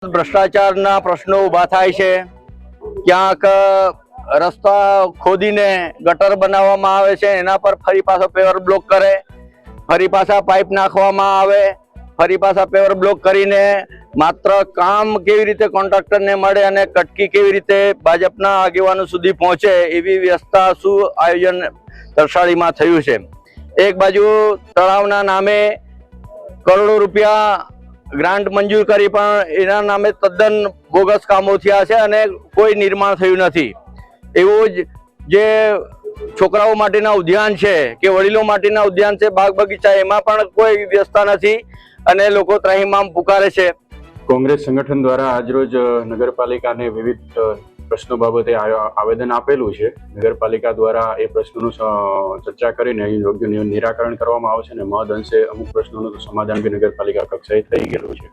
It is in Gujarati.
ભ્રષ્ટાચારના પ્રશ્નો ઊભા થાય છે। ક્યાંક રસ્તા ખોદીને ગટર બનાવવામાં આવે છે, એના પર ફરી પાછો પેવર બ્લોક કરે, ફરી પાછા પાઇપ નાખવામાં આવે, ફરી પાછા પેવર બ્લોક કરીને માત્ર કામ કેવી રીતે કોન્ટ્રાક્ટરને મળે અને કટકી કેવી રીતે ભાજપના આગેવાનો સુધી પહોંચે એવી વ્યવસ્થા શું આયોજન તરસાડીમાં થયું છે। એક બાજુ તળાવના નામે કરોડો રૂપિયા ગ્રાન્ટ મંજૂર કરી પણ એના નામે તદ્દન બોગસ કામો થયા છે અને કોઈ નિર્માણ થયું નથી। એવું જ જે છોકરાઓ માટેના ઉદ્યાન છે કે વડીલો માટેના ઉદ્યાન છે, બાગ બગીચા, એમાં પણ કોઈ વ્યવસ્થા નથી અને લોકો ત્રાહિમામ પુકારે છે। કોંગ્રેસ સંગઠન દ્વારા આજરોજ નગરપાલિકાને વિવિધ પ્રશ્નો બાબતે આવેદન આપેલું છે। નગરપાલિકા દ્વારા એ પ્રશ્નોનું ચર્ચા કરીને યોગ્ય નિરાકરણ કરવામાં આવશે અને મહદ અંશે અમુક પ્રશ્નોનું સમાધાન બી નગરપાલિકા કક્ષાએ થઈ ગયેલું છે।